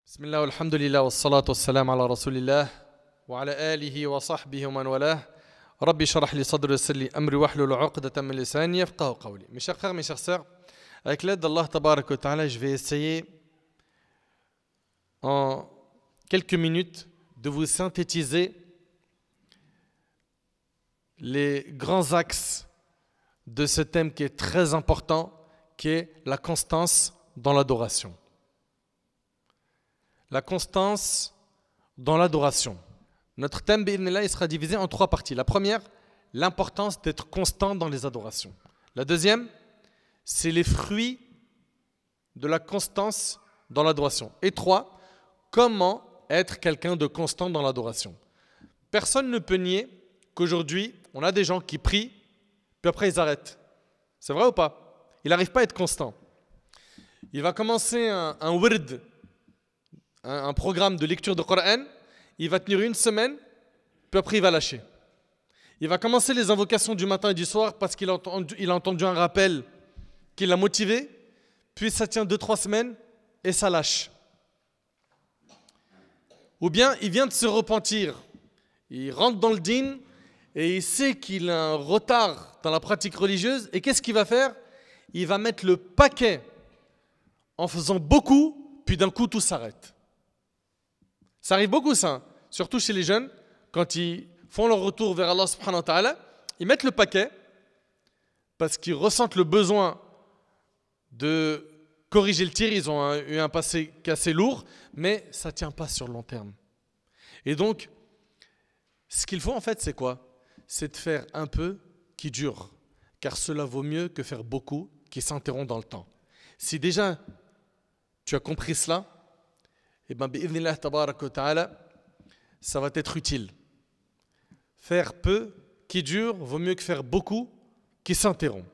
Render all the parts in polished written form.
بسم الله والحمد لله والصلاة والسلام على رسول الله وعلى آله وصحبه ومن والاه ربي اشرح لي صدري ويسر لي أمري واحلل عقدة من لساني يفقهوا قولي. Mes chers frères, mes chères sœurs, avec l'aide d'Allah Tabarak wa Ta'ala, je vais essayer en quelques minutes de vous synthétiser les grands axes de ce thème qui est très important, qui est la constance dans l'adoration. La constance dans l'adoration. Notre thème, bi'idhnillah, il sera divisé en trois parties. La première, l'importance d'être constant dans les adorations. La deuxième, c'est les fruits de la constance dans l'adoration. Et trois, comment être quelqu'un de constant dans l'adoration. Personne ne peut nier qu'aujourd'hui, on a des gens qui prient, puis après ils arrêtent. C'est vrai ou pas? Il n'arrive pas à être constant. Il va commencer un wird, un programme de lecture de Coran, il va tenir une semaine, puis après il va lâcher. Il va commencer les invocations du matin et du soir parce qu'il a entendu un rappel qui l'a motivé, puis ça tient 2-3 semaines et ça lâche. Ou bien il vient de se repentir, il rentre dans le dîn et il sait qu'il a un retard dans la pratique religieuse et qu'est-ce qu'il va faire? Il va mettre le paquet en faisant beaucoup, puis d'un coup tout s'arrête. Ça arrive beaucoup ça, surtout chez les jeunes, quand ils font leur retour vers Allah subhanahu wa ta'ala, ils mettent le paquet parce qu'ils ressentent le besoin de corriger le tir, ils ont eu un passé assez lourd, mais ça ne tient pas sur le long terme. Et donc, ce qu'il faut en fait, c'est quoi? C'est de faire un peu qui dure, car cela vaut mieux que faire beaucoup qui s'interrompt dans le temps. Si déjà tu as compris cela, et bien, bi'idhnillah tabarak wa ta'ala, ça va être utile. Faire peu qui dure vaut mieux que faire beaucoup qui s'interrompt.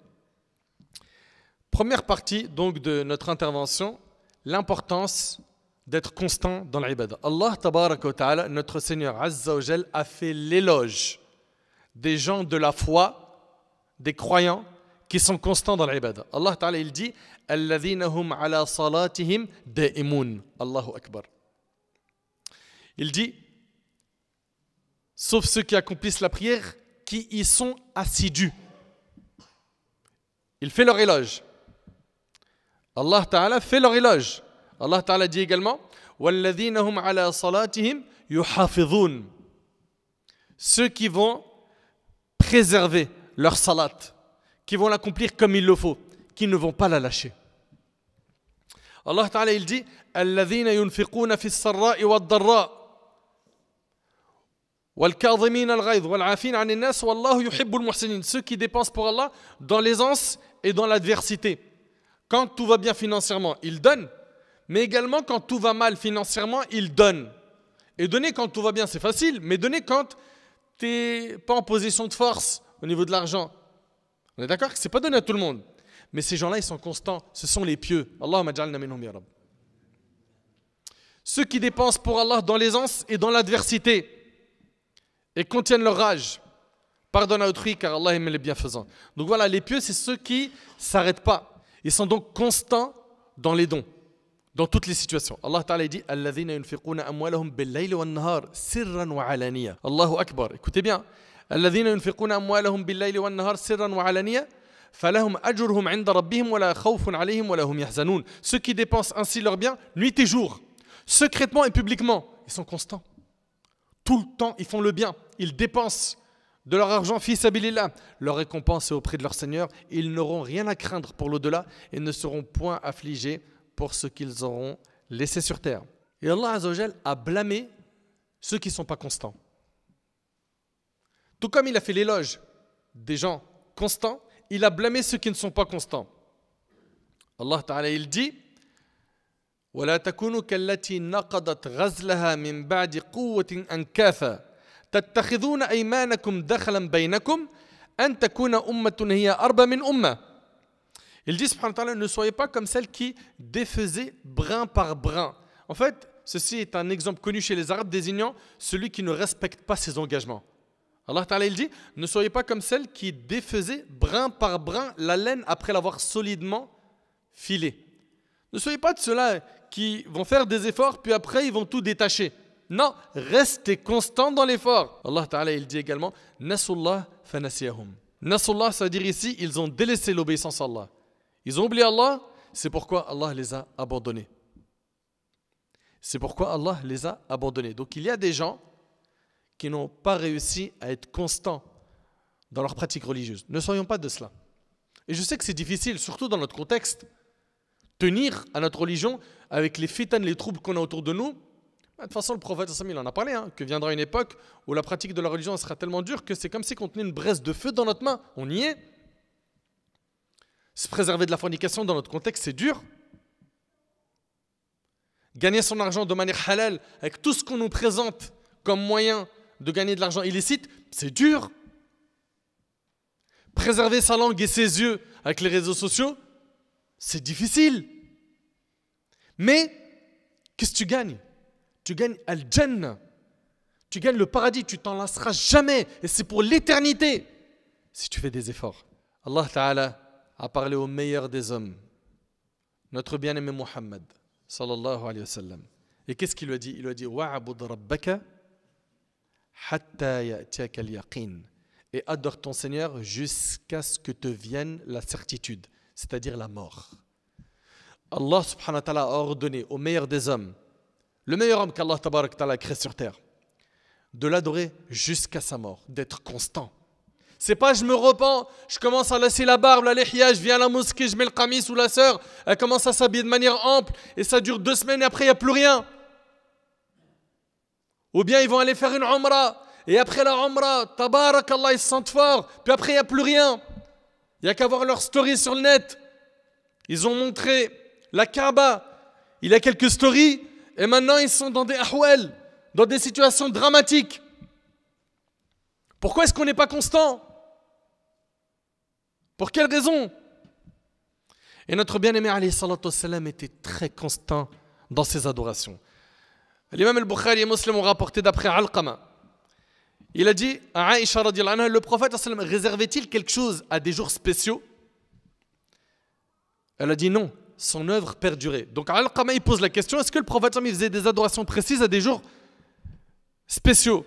Première partie donc de notre intervention, l'importance d'être constant dans l'ibada. Allah tabarak wa ta'ala, notre Seigneur Azza wa Jal, a fait l'éloge des gens de la foi, des croyants qui sont constants dans l'ibada. Allah ta'ala il dit alladhina hum ala salatihim da'imun. Allahu akbar. Il dit sauf ceux qui accomplissent la prière qui y sont assidus. Il fait leur éloge. Allah ta'ala fait leur éloge. Allah ta'ala dit également walladhina hum ala salatihim yuhafidhun. Ceux qui vont préserver leur salat, qui vont l'accomplir comme il le faut, qui ne vont pas la lâcher. Allah Ta'ala il dit alladhina yunfiquna fi as-sarra'i wad-dharra wal-kadhimina al-ghayz wal-'afina 'anil nas wallahu yuhibbul muhsinin. Ceux qui dépensent pour Allah dans l'aisance et dans l'adversité. Quand tout va bien financièrement, ils donnent, mais également quand tout va mal financièrement, ils donnent. Et donner quand tout va bien, c'est facile, mais donner quand tu n'es pas en position de force au niveau de l'argent. On est d'accord que ce n'est pas donné à tout le monde. Mais ces gens-là, ils sont constants. Ce sont les pieux. Allahumma ja'alna minhum ya Rabb. Ceux qui dépensent pour Allah dans l'aisance et dans l'adversité et contiennent leur rage. Pardonnent à autrui car Allah aime les bienfaisants. Donc voilà, les pieux, c'est ceux qui ne s'arrêtent pas. Ils sont donc constants dans les dons, dans toutes les situations. Allah Ta'ala dit alladhina yunfiquna amwalahum bil-layli wan-nahar sirran wa 'alaniya. Allahu akbar. Écoutez bien. الذين ينفقون أموالهم بالليل والنهار سرا وعلانية فلهم أجرهم عند ربهم ولا خوف عليهم ولا هم يحزنون. Ceux qui dépensent ainsi leurs biens nuit et jour, secrètement et publiquement, ils sont constants. Tout le temps, ils font le bien, ils dépensent de leur argent fi sabilillah. Leur récompense est auprès de leur Seigneur. Ils n'auront rien à craindre pour l'au-delà et ne seront point affligés pour ce qu'ils auront laissé sur terre. Et Allah Azza wa Jal a blâmé ceux qui ne sont pas constants. Tout comme il a fait l'éloge des gens constants, il a blâmé ceux qui ne sont pas constants. Allah Ta'ala il dit وَلَا تَكُونُوا كَالَّتِي نَقَضَتْ غَزْلَهَا مِنْ بَعْدِ قُوَّةٍ أَنْكَاثًا تَتَّخِذُونَ أَيْمَانَكُمْ دَخَلًا بَيْنَكُمْ أَنْ تَكُونَ أُمَّةٌ هِيَ أَرْبَى مِنْ أُمَّةٍ. Il dit subhanahu wa ta'ala, ne soyez pas comme celles qui défaisaient brin par brin. En fait, ceci est un exemple connu chez les Arabes désignant celui qui ne respecte pas ses engagements. Allah Ta'ala il dit, ne soyez pas comme celles qui défaisaient brin par brin la laine après l'avoir solidement filée. Ne soyez pas de ceux-là qui vont faire des efforts, puis après ils vont tout détacher. Non, restez constant dans l'effort. Allah Ta'ala, il dit également Nasullah fanasiyahum. Nasullah, ça veut dire ici, ils ont délaissé l'obéissance à Allah. Ils ont oublié Allah, c'est pourquoi Allah les a abandonnés. C'est pourquoi Allah les a abandonnés. Donc il y a des gens qui n'ont pas réussi à être constants dans leur pratique religieuse. Ne soyons pas de cela. Et je sais que c'est difficile, surtout dans notre contexte, tenir à notre religion avec les fitanes, les troubles qu'on a autour de nous. De toute façon, le prophète il en a parlé, que viendra une époque où la pratique de la religion sera tellement dure que c'est comme si on tenait une braise de feu dans notre main. On y est. Se préserver de la fornication dans notre contexte, c'est dur. Gagner son argent de manière halal, avec tout ce qu'on nous présente comme moyen de gagner de l'argent illicite, c'est dur. Préserver sa langue et ses yeux avec les réseaux sociaux, c'est difficile. Mais, qu'est-ce que tu gagnes? Tu gagnes Al-Jannah. Tu gagnes le paradis, tu t'en lasseras jamais. Et c'est pour l'éternité si tu fais des efforts. Allah Ta'ala a parlé au meilleur des hommes, notre bien-aimé Muhammad, sallallahu alayhi wa sallam. Et qu'est-ce qu'il lui a dit? Il lui a dit Wa'abud rabbaka hatta ya'tiyaka al-yaqin. Et adore ton Seigneur jusqu'à ce que te vienne la certitude, c'est-à-dire la mort. Allah subhanahu wa ta'ala a ordonné au meilleur des hommes, le meilleur homme qu'Allah tabarak ta'ala a créé sur terre, de l'adorer jusqu'à sa mort, d'être constant. C'est pas je me repens, je commence à laisser la barbe, la lihya, je viens à la mosquée, je mets le qamis ou la sœur, elle commence à s'habiller de manière ample et ça dure 2 semaines et après il n'y a plus rien. Ou bien ils vont aller faire une umrah et après la umrah, tabarakallah, ils se sentent forts, puis après il n'y a plus rien. Il n'y a qu'à voir leur story sur le net. Ils ont montré la Kaaba, il y a quelques stories et maintenant ils sont dans des ahwal, dans des situations dramatiques. Pourquoi est-ce qu'on n'est pas constant? Pour quelle raison? Et notre bien-aimé alayhi salatu wassalam était très constant dans ses adorations. L'imam al-Bukhari et Muslim ont rapporté d'après Alqama. Il a dit à Aïcha radiyallahu anha, le prophète réservait-il quelque chose à des jours spéciaux? Elle a dit non, son œuvre perdurait. Donc Alqama il pose la question, est-ce que le prophète il faisait des adorations précises à des jours spéciaux?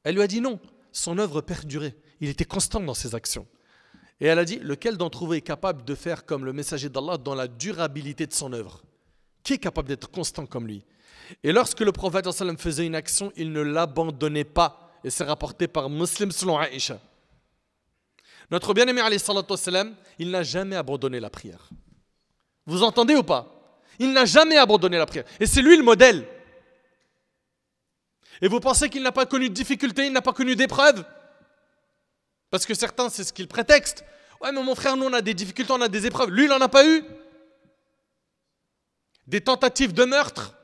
Elle lui a dit non, son œuvre perdurait. Il était constant dans ses actions. Et elle a dit, lequel d'entre vous est capable de faire comme le messager d'Allah dans la durabilité de son œuvre? Qui est capable d'être constant comme lui? Et lorsque le prophète faisait une action, il ne l'abandonnait pas. Et c'est rapporté par Muslim selon Aïcha. Notre bien-aimé alayhi salatu wassalam, il n'a jamais abandonné la prière. Vous entendez ou pas? Il n'a jamais abandonné la prière. Et c'est lui le modèle. Et vous pensez qu'il n'a pas connu de difficultés, il n'a pas connu d'épreuves? Parce que certains, c'est ce qu'ils prétextent. Ouais, mais mon frère, nous, on a des difficultés, on a des épreuves. Lui, il n'en a pas eu. Des tentatives de meurtre,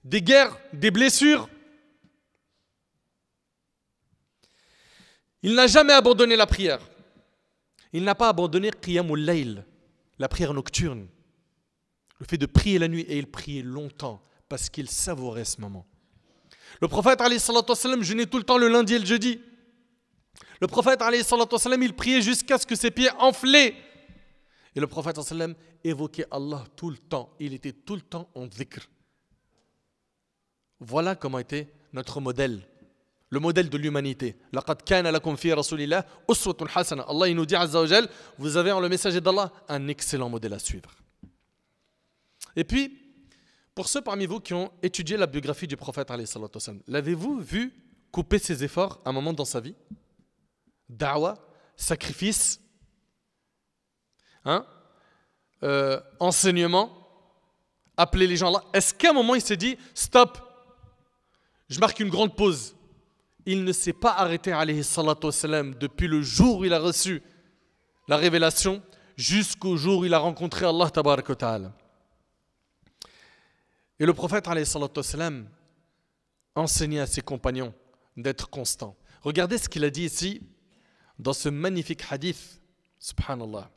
des guerres, des blessures. Il n'a jamais abandonné la prière. Il n'a pas abandonné Qiyamul Layl, la prière nocturne. Le fait de prier la nuit, et il priait longtemps. Parce qu'il savourait ce moment. Le prophète alayhi salatu wassalam jeûnait tout le temps le lundi et le jeudi. Le prophète alayhi salatu wassalam, il priait jusqu'à ce que ses pieds enflaient. Et le prophète alayhi salatu wassalam évoquait Allah tout le temps. Il était tout le temps en dhikr. Voilà comment était notre modèle. Le modèle de l'humanité. Laqad kana lakum fi rasulillah uswatun hasana. Allah il nous dit azza wa jal, vous avez en le messager d'Allah un excellent modèle à suivre. Et puis pour ceux parmi vous qui ont étudié la biographie du prophète, l'avez-vous vu couper ses efforts à un moment dans sa vie? Da'wa, sacrifice, enseignement, appeler les gens là. Est-ce qu'à un moment il s'est dit stop, je marque une grande pause? Il ne s'est pas arrêté alayhi salatu wassalam, depuis le jour où il a reçu la révélation jusqu'au jour où il a rencontré Allah tabarak wa ta'ala. Et le prophète alayhi salatu wassalam enseignait à ses compagnons d'être constants. Regardez ce qu'il a dit ici dans ce magnifique hadith, subhanallah.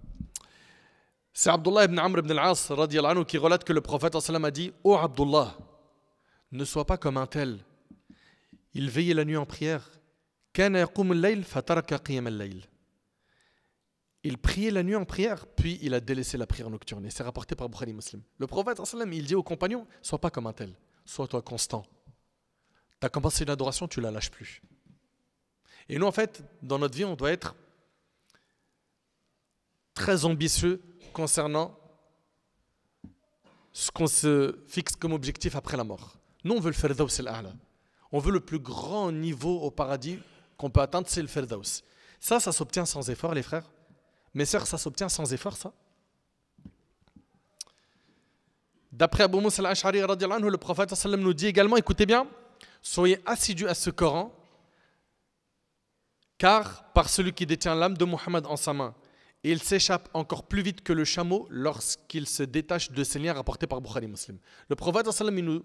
C'est Abdullah ibn Amr ibn al-As radiyallahu anhu qui relate que le prophète a dit « Oh Abdullah, ne sois pas comme un tel. Il veillait la nuit en prière. Kana yaqum al-layl fataraka qiyam al-layl. il priait la nuit en prière, puis il a délaissé la prière nocturne. Et c'est rapporté par Bukhari Muslim. Le prophète, il dit aux compagnons, sois pas comme un tel, sois toi constant. Tu as commencé une adoration, tu la lâches plus. Et nous, en fait, dans notre vie, on doit être très ambitieux concernant ce qu'on se fixe comme objectif après la mort. Nous, on veut le Firdaus al-A'la. On veut le plus grand niveau au paradis qu'on peut atteindre, c'est le Firdaus. Ça s'obtient sans effort, les frères. Mes sœurs, ça s'obtient sans effort, ça. D'après Abu Musa al-Ash'ari, le prophète nous dit également, écoutez bien, soyez assidus à ce Coran, car par celui qui détient l'âme de Muhammad en sa main, il s'échappe encore plus vite que le chameau lorsqu'il se détache de ses liens rapportés par Bukhari Muslim. Le prophète il nous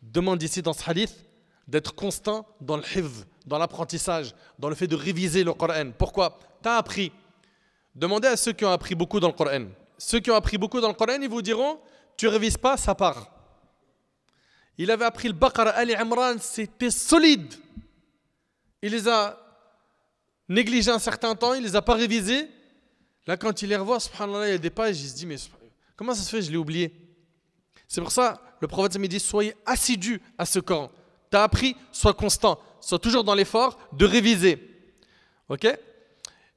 demande ici dans ce hadith d'être constant dans le hifz, dans l'apprentissage, dans le fait de réviser le Coran. Pourquoi? Tu as appris. Demandez à ceux qui ont appris beaucoup dans le Coran. Ceux qui ont appris beaucoup dans le Coran, ils vous diront, tu ne révises pas, ça part. Il avait appris le Baqara, Ali Imran, c'était solide. Il les a négligés un certain temps, il ne les a pas révisés. Là, quand il les revoit, subhanallah, il y a des pages, il se dit, mais comment ça se fait, je l'ai oublié? C'est pour ça, le prophète me dit, soyez assidus à ce Coran. Tu as appris, sois constant, sois toujours dans l'effort de réviser. Ok?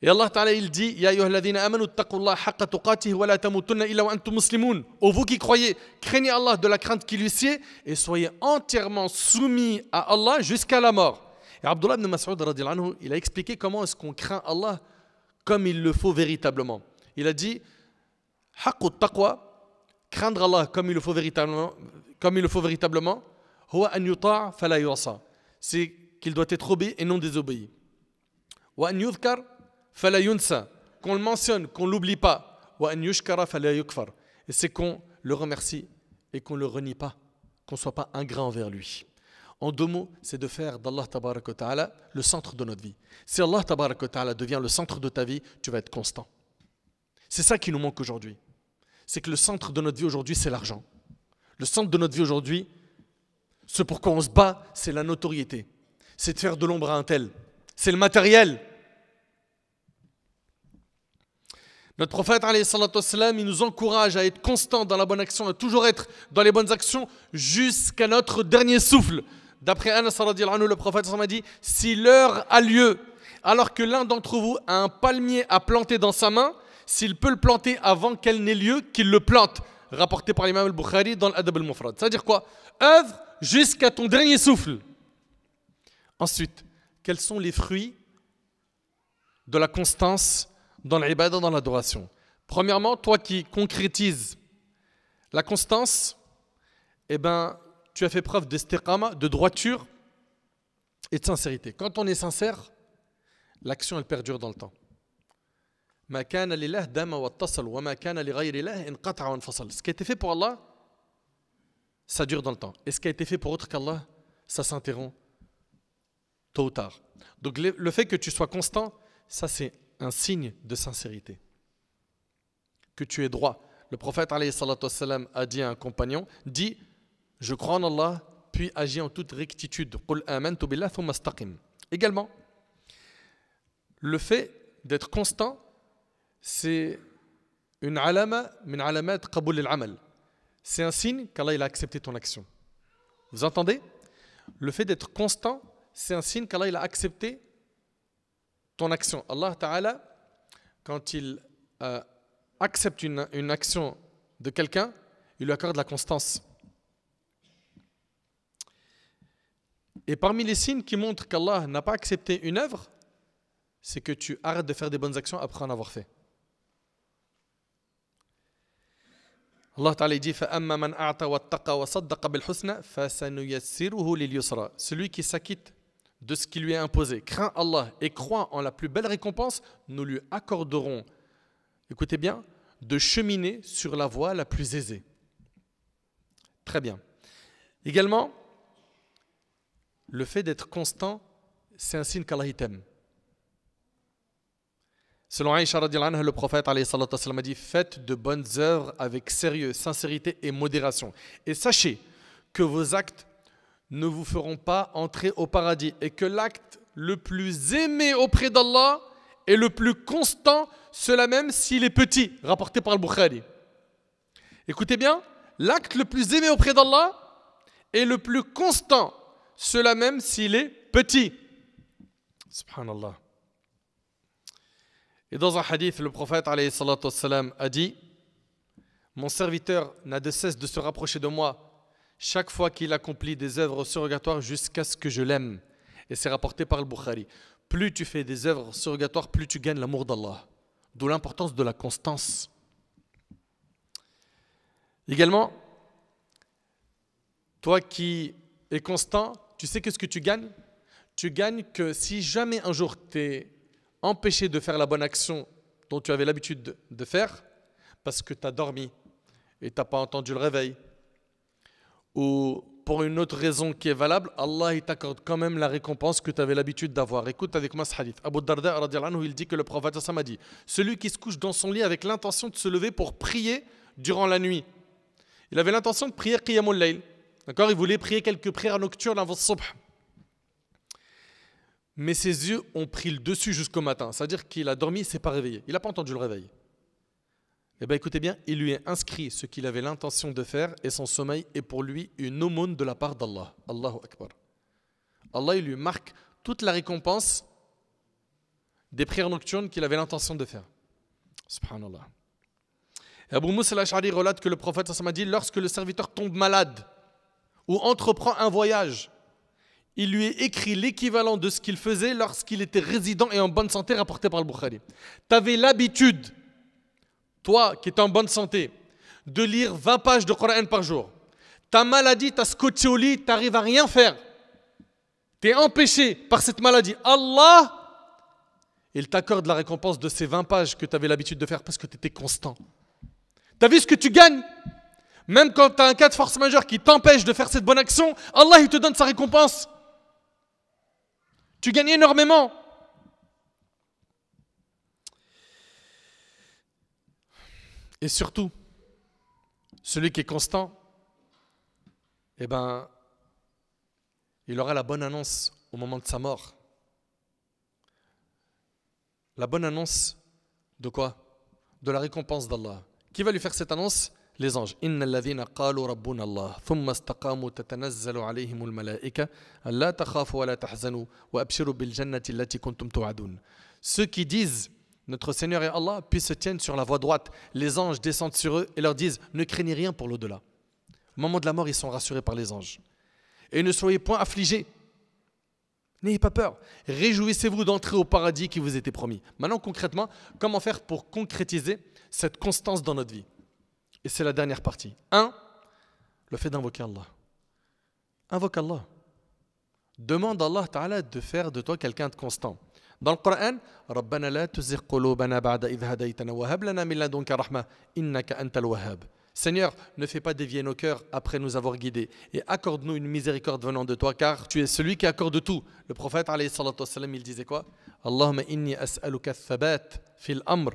Et Allah Ta'ala, il dit, Ya ayyuhalladhina amanu taqullaha haqqa tuqatihi wa la tamutunna illa wa antum muslimun. Ô vous qui croyez, craignez Allah de la crainte qui lui sied et soyez entièrement soumis à Allah jusqu'à la mort. Et Abdullah ibn Mas'ud radhiyallahu anhu, il a expliqué comment est-ce qu'on craint Allah comme il le faut véritablement. Il a dit, haqqu taqwa, craindre Allah comme il le faut véritablement, huwa an yuta' fala yu'sa. C'est qu'il doit être obéi et non désobéi. Wa an yudhkar fala yunsa, qu'on le mentionne, qu'on ne l'oublie pas. Wa an yushkara fala yukfar. Et c'est qu'on le remercie et qu'on ne le renie pas, qu'on ne soit pas ingrat envers lui. En deux mots, c'est de faire d'Allah tabarak wa ta'ala le centre de notre vie. Si Allah tabarak wa ta'ala devient le centre de ta vie, tu vas être constant. C'est ça qui nous manque aujourd'hui. C'est que le centre de notre vie aujourd'hui, c'est l'argent. Le centre de notre vie aujourd'hui, ce pourquoi on se bat, c'est la notoriété. C'est de faire de l'ombre à un tel. C'est le matériel. Notre prophète, alayhi salatu wassalam, il nous encourage à être constant dans la bonne action, à toujours être dans les bonnes actions jusqu'à notre dernier souffle. D'après Anas radhiyallahu anhu, le prophète a dit, si l'heure a lieu, alors que l'un d'entre vous a un palmier à planter dans sa main, s'il peut le planter avant qu'elle n'ait lieu, qu'il le plante. Rapporté par l'imam al-Bukhari dans l'Adab al-Mufrad. C'est-à-dire quoi? Œuvre jusqu'à ton dernier souffle. Ensuite, quels sont les fruits de la constance dans l'ibada, dans l'adoration? Premièrement, toi qui concrétises la constance, eh ben, tu as fait preuve d'istiqama, de droiture et de sincérité. Quand on est sincère, l'action elle perdure dans le temps. Ce qui a été fait pour Allah, ça dure dans le temps. Et ce qui a été fait pour autre qu'Allah, ça s'interrompt tôt ou tard. Donc le fait que tu sois constant, ça c'est un signe de sincérité. Que tu es droit. Le prophète alayhi salatu wassalam, a dit à un compagnon, dit, je crois en Allah, puis agis en toute rectitude. Qul amantu billah thumma istaqim. Également, le fait d'être constant, c'est une alama min alamat qaboul al-amal. C'est un signe qu'Allah il a accepté ton action. Vous entendez? Le fait d'être constant, c'est un signe qu'Allah il a accepté ton action. Allah Ta'ala, quand il accepte une action de quelqu'un, il lui accorde la constance. Et parmi les signes qui montrent qu'Allah n'a pas accepté une œuvre, c'est que tu arrêtes de faire des bonnes actions après en avoir fait. Allah Ta'ala dit فَأَمَّا مَنْ أَعْطَى وَاتَّقَى وَصَدَّقَ بِالْحُسْنَى فَسَنُيَسِّرُهُ لِلْيُسْرَى. Celui qui s'acquitte de ce qui lui est imposé, craint Allah et croit en la plus belle récompense, nous lui accorderons, écoutez bien, de cheminer sur la voie la plus aisée. Très bien. Également, le fait d'être constant, c'est un signe qu'Allah t'aime. Selon Aïcha radhiyallahu anha, le prophète alayhi salatu wassalam a dit, faites de bonnes œuvres avec sérieux, sincérité et modération. Et sachez que vos actes ne vous feront pas entrer au paradis et que l'acte le plus aimé auprès d'Allah et le plus constant, cela même s'il est petit, rapporté par le Bukhari. Écoutez bien, l'acte le plus aimé auprès d'Allah est le plus constant, cela même s'il est petit. Subhanallah. Et dans un hadith, le prophète alayhi salatu wassalam, a dit: mon serviteur n'a de cesse de se rapprocher de moi chaque fois qu'il accomplit des œuvres surrogatoires jusqu'à ce que je l'aime. Et c'est rapporté par le Bukhari. Plus tu fais des œuvres surrogatoires, plus tu gagnes l'amour d'Allah. D'où l'importance de la constance. Également, toi qui es constant, tu sais qu'est-ce que tu gagnes? Tu gagnes que si jamais un jour tu es empêché de faire la bonne action dont tu avais l'habitude de faire, parce que tu as dormi et tu n'as pas entendu le réveil, ou pour une autre raison qui est valable, Allah il t'accorde quand même la récompense que tu avais l'habitude d'avoir. Écoute avec moi ce hadith. Abu Darda radiallahu anhu, il dit que le prophète a dit: celui qui se couche dans son lit avec l'intention de se lever pour prier durant la nuit. Il avait l'intention de prier Qiyamul Layl. D'accord, il voulait prier quelques prières nocturnes avant le subh. Mais ses yeux ont pris le dessus jusqu'au matin. C'est-à-dire qu'il a dormi, il ne s'est pas réveillé. Il n'a pas entendu le réveil. Eh bien écoutez bien, il lui est inscrit ce qu'il avait l'intention de faire et son sommeil est pour lui une aumône de la part d'Allah. Allahu Akbar. Allah il lui marque toute la récompense des prières nocturnes qu'il avait l'intention de faire. Subhanallah. Et Abu Musa al-Ash'ari relate que le prophète a dit: lorsque le serviteur tombe malade ou entreprend un voyage, il lui est écrit l'équivalent de ce qu'il faisait lorsqu'il était résident et en bonne santé, rapporté par le Bukhari. Tu avais l'habitude, toi qui es en bonne santé, de lire 20 pages de Coran par jour. Ta maladie t'a scotché au lit, tu n'arrives à rien faire. Tu es empêché par cette maladie. Allah, il t'accorde la récompense de ces 20 pages que tu avais l'habitude de faire parce que tu étais constant. Tu as vu ce que tu gagnes? Même quand tu as un cas de force majeure qui t'empêche de faire cette bonne action, Allah il te donne sa récompense. Tu gagnes énormément. Et surtout, celui qui est constant, eh ben, il aura la bonne annonce au moment de sa mort. La bonne annonce de quoi? De la récompense d'Allah. Qui va lui faire cette annonce? Les anges. Inna alladhina qalu rabbuna Allah thumma istaqamu tatanazzalu alayhim almalaika alla takhafu wa la tahzanu wa abshiru bil jannati allati kuntum tu'adun. Ceux qui disent notre Seigneur est Allah, puis se tiennent sur la voie droite. Les anges descendent sur eux et leur disent: ne craignez rien pour l'au-delà. Au moment de la mort, ils sont rassurés par les anges. Et ne soyez point affligés. N'ayez pas peur. Réjouissez-vous d'entrer au paradis qui vous était promis. Maintenant, concrètement, comment faire pour concrétiser cette constance dans notre vie? Et c'est la dernière partie. 1. Le fait d'invoquer Allah. Invoque Allah. Demande à Allah Ta'ala de faire de toi quelqu'un de constant. Dans le Coran, Rabbana la tuzigh qulubana ba'da idh hadaytana wa hab lana min ladunka rahma innaka antal wahhab. Seigneur, ne fais pas dévier nos cœurs après nous avoir guidés et accorde-nous une miséricorde venant de toi, car tu es celui qui accorde tout. Le prophète alayhi salatu wassalam, il disait quoi? Allahumma inni as'aluka thabat fil amr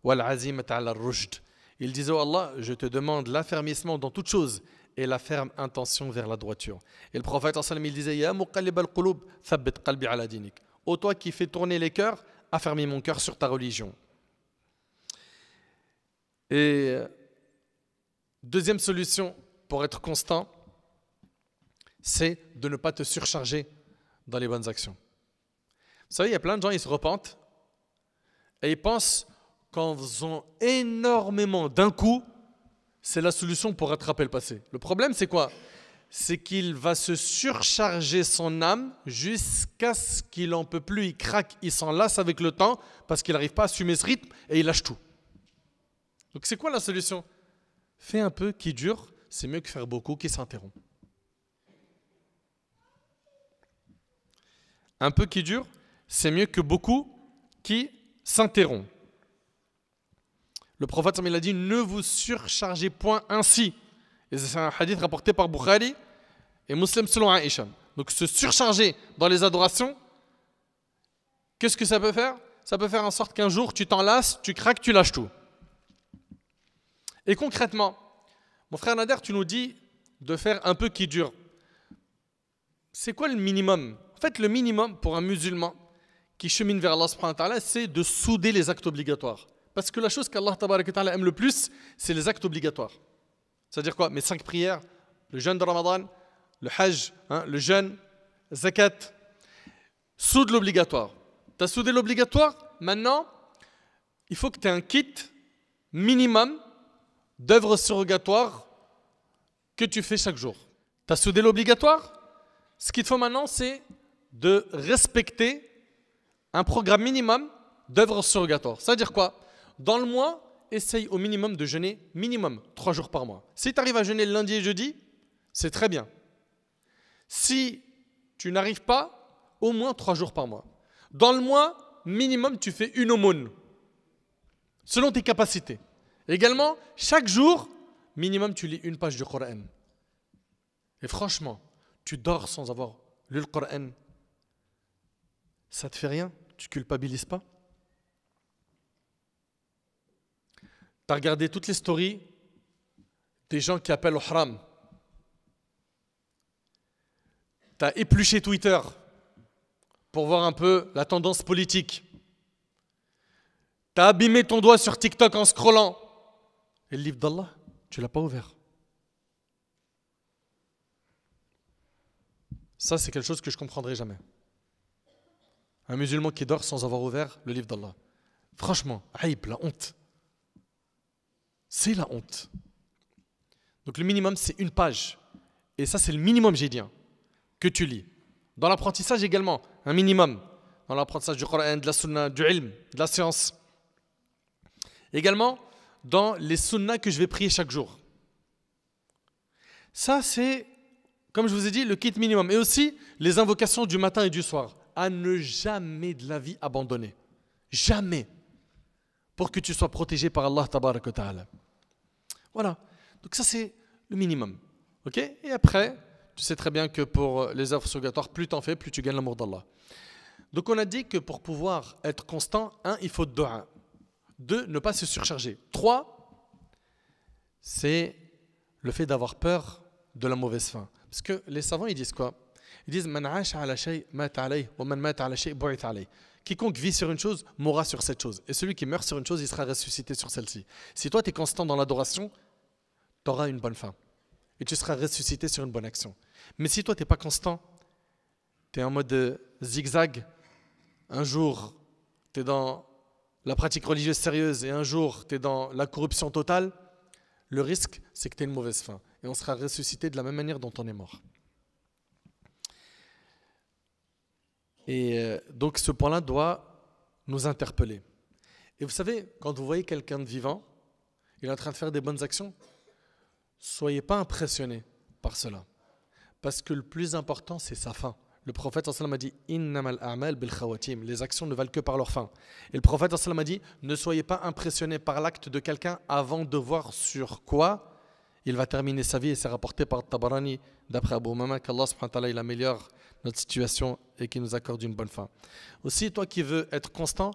wal azimata ala rushd. Il disait: oh Allah, je te demande l'affermissement dans toute chose et la ferme intention vers la droiture. Et le prophète il disait: Ya muqallib al-qulub, thabbit qalbi ala dinik. Ô toi qui fais tourner les cœurs, affermis mon cœur sur ta religion. Et deuxième solution pour être constant, c'est de ne pas te surcharger dans les bonnes actions. Vous savez, il y a plein de gens, ils se repentent et ils pensent qu'en faisant énormément d'un coup, c'est la solution pour rattraper le passé. Le problème, c'est quoi? C'est qu'il va se surcharger son âme jusqu'à ce qu'il n'en peut plus, il craque, il s'en lasse avec le temps parce qu'il n'arrive pas à assumer ce rythme et il lâche tout. Donc c'est quoi la solution? Fais un peu qui dure, c'est mieux que faire beaucoup qui s'interrompt. Un peu qui dure, c'est mieux que beaucoup qui s'interrompt. Le prophète, il a dit: ne vous surchargez point ainsi. Et c'est un hadith rapporté par Bukhari et Muslim selon Aïcha. Donc se surcharger dans les adorations, qu'est-ce que ça peut faire? Ça peut faire en sorte qu'un jour tu t'en lasses, tu craques, tu lâches tout. Et concrètement, mon frère Nader, tu nous dis de faire un peu qui dure. C'est quoi le minimum? En fait, le minimum pour un musulman qui chemine vers Allah subhanahu wa ta'ala, c'est de souder les actes obligatoires. Parce que la chose qu'Allah tabaraka wa ta'ala aime le plus, c'est les actes obligatoires. C'est-à-dire quoi? Mes 5 prières, le jeûne de Ramadan, le hajj, le jeûne, zakat. Soude l'obligatoire. Tu as soudé l'obligatoire, maintenant, il faut que tu aies un kit minimum d'œuvres surrogatoires que tu fais chaque jour. Tu as soudé l'obligatoire? Ce qu'il te faut maintenant, c'est de respecter un programme minimum d'œuvres surrogatoires. C'est-à-dire quoi? Dans le mois, essaye au minimum de jeûner minimum 3 jours par mois. Si tu arrives à jeûner le lundi et jeudi, c'est très bien. Si tu n'arrives pas, au moins 3 jours par mois. Dans le mois, minimum, tu fais une aumône, selon tes capacités. Également, chaque jour, minimum, tu lis une page du Coran. Et franchement, tu dors sans avoir lu le Coran. Ça te fait rien? Tu culpabilises pas? Tu as regardé toutes les stories des gens qui appellent au haram. Tu as épluché Twitter pour voir un peu la tendance politique. Tu as abîmé ton doigt sur TikTok en scrollant. Et le livre d'Allah, tu ne l'as pas ouvert. Ça, c'est quelque chose que je ne comprendrai jamais. Un musulman qui dort sans avoir ouvert le livre d'Allah. Franchement, aïb, la honte. C'est la honte. Donc le minimum, c'est une page. Et ça, c'est le minimum, j'ai dit, que tu lis. Dans l'apprentissage également, un minimum. Dans l'apprentissage du Coran, de la sunna, du ilm, de la science. Également, dans les sunnas que je vais prier chaque jour. Ça, c'est, comme je vous ai dit, le kit minimum. Et aussi, les invocations du matin et du soir. À ne jamais de la vie abandonner. Jamais. Pour que tu sois protégé par Allah tabarak wa ta'ala. Voilà. Donc ça, c'est le minimum. Ok? Et après, tu sais très bien que pour les œuvres surrogatoires, plus tu en fais, plus tu gagnes l'amour d'Allah. Donc on a dit que pour pouvoir être constant, 1, il faut dua. 2, ne pas se surcharger. 3, c'est le fait d'avoir peur de la mauvaise fin. Parce que les savants, ils disent quoi? Ils disent Man 'asha 'ala shay mata alayh wa man mata 'ala shay bu'itha alayh. Quiconque vit sur une chose mourra sur cette chose. Et celui qui meurt sur une chose, il sera ressuscité sur celle-ci. Si toi, tu es constant dans l'adoration, tu auras une bonne fin. Et tu seras ressuscité sur une bonne action. Mais si toi, tu n'es pas constant, tu es en mode zigzag, un jour, tu es dans la pratique religieuse sérieuse et un jour, tu es dans la corruption totale, le risque, c'est que tu aies une mauvaise fin. Et on sera ressuscité de la même manière dont on est mort. Et donc ce point-là doit nous interpeller. Et vous savez, quand vous voyez quelqu'un de vivant, il est en train de faire des bonnes actions, soyez pas impressionnés par cela. Parce que le plus important, c'est sa fin. Le prophète sallallahu alayhi wa sallam a dit Innamal a'mal bil khawatim. Les actions ne valent que par leur fin. Et le prophète sallallahu alayhi wa sallam a dit ne soyez pas impressionnés par l'acte de quelqu'un avant de voir sur quoi il va terminer sa vie. Et c'est rapporté par Tabarani, d'après Abu Umama, qu'Allah subhanahu wa ta'ala il améliore notre situation et qu'il nous accorde une bonne fin. Aussi, toi qui veux être constant,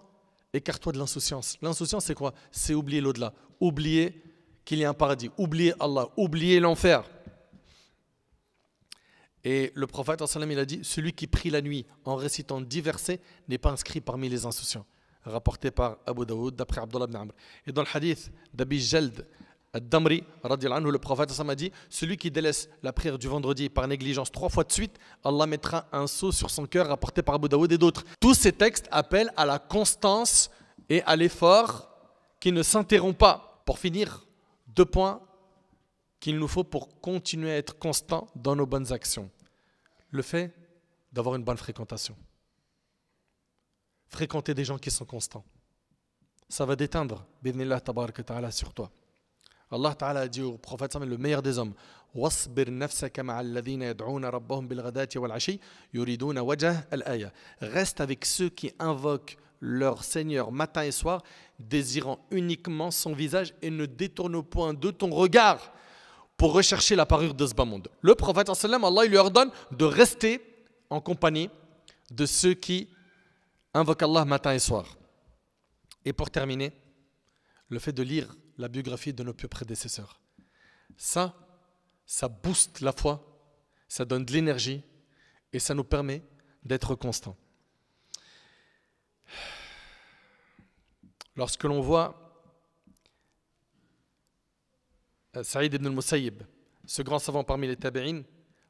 écarte-toi de l'insouciance. L'insouciance, c'est quoi? C'est oublier l'au-delà. Oublier qu'il y a un paradis. Oublier Allah. Oublier l'enfer. Et le prophète, il a dit, celui qui prie la nuit en récitant 10 versets n'est pas inscrit parmi les insouciants. Rapporté par Abu Daoud, d'après Abdullah ibn Amr. Et dans le hadith d'Abi Jald al-Damri, le prophète a dit, celui qui délaisse la prière du vendredi par négligence 3 fois de suite, Allah mettra un sceau sur son cœur, rapporté par Abu Daoud et d'autres. Tous ces textes appellent à la constance et à l'effort qui ne s'interrompt pas. Pour finir, 2 points qu'il nous faut pour continuer à être constant dans nos bonnes actions. Le fait d'avoir une bonne fréquentation. Fréquenter des gens qui sont constants. Ça va déteindre, bidnillah tabarak wa ta'ala, sur toi. Allah ta'ala a dit au prophète, le meilleur des hommes, وَاصْبِرْ نَفْسَكَ مَعَ الَّذِينَ يَدْعُونَ رَبَّهُمْ بِالْغَدَاةِ وَالْعَشِيِّ يُرِيدُونَ وَجْهَهُ الْآيَةِ. Reste avec ceux qui invoquent leur Seigneur matin et soir, désirant uniquement son visage et ne détourne point de ton regard pour rechercher la parure de ce bas monde. Le prophète, Allah il lui ordonne de rester en compagnie de ceux qui invoquent Allah matin et soir. Et pour terminer, le fait de lire la biographie de nos pieux prédécesseurs. Ça booste la foi, ça donne de l'énergie et ça nous permet d'être constants. Lorsque l'on voit Saïd ibn al-Musayyib, ce grand savant parmi les tabi'in,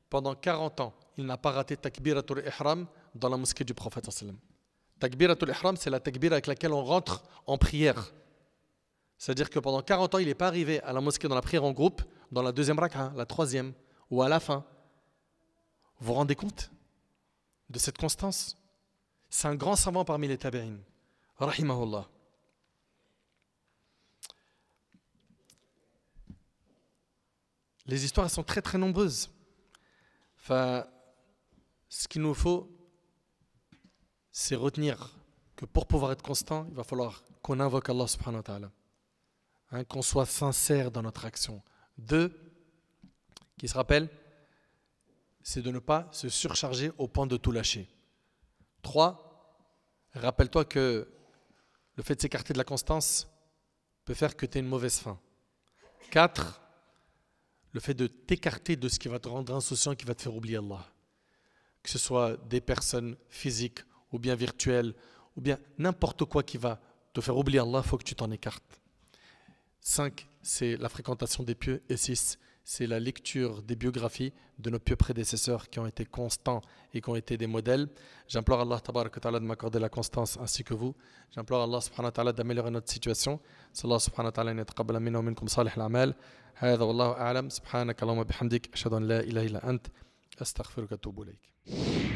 pendant 40 ans, il n'a pas raté takbiratul ihram dans la mosquée du prophète sallallahu alayhi wa sallam. Takbiratul ihram, c'est la takbir avec laquelle on rentre en prière. C'est-à-dire que pendant 40 ans, il n'est pas arrivé à la mosquée dans la prière en groupe, dans la deuxième rak'a, la troisième, ou à la fin. Vous vous rendez compte de cette constance? C'est un grand savant parmi les tabi'in. Rahimahullah. Les histoires sont très très nombreuses. Enfin, ce qu'il nous faut, c'est retenir que pour pouvoir être constant, il va falloir qu'on invoque Allah subhanahu wa ta'ala. Qu'on soit sincère dans notre action. 2, qui se rappelle, c'est de ne pas se surcharger au point de tout lâcher. 3, rappelle-toi que le fait de s'écarter de la constance peut faire que tu aies une mauvaise fin. 4, le fait de t'écarter de ce qui va te rendre insouciant, qui va te faire oublier Allah. Que ce soit des personnes physiques ou bien virtuelles, ou bien n'importe quoi qui va te faire oublier Allah, il faut que tu t'en écartes. 5, c'est la fréquentation des pieux. Et 6, c'est la lecture des biographies de nos pieux prédécesseurs qui ont été constants et qui ont été des modèles. J'implore Allah tabarak wa ta'ala de m'accorder la constance ainsi que vous. J'implore Allah subhanahu wa ta'ala d'améliorer notre situation. Allah subhanahu wa ta'ala an yataqabbala minna wa minkum salih al-a'mal. هذا والله أعلم سبحانك اللهم وبحمدك أشهد أن لا إله إلا أنت أستغفرك وأتوب إليك.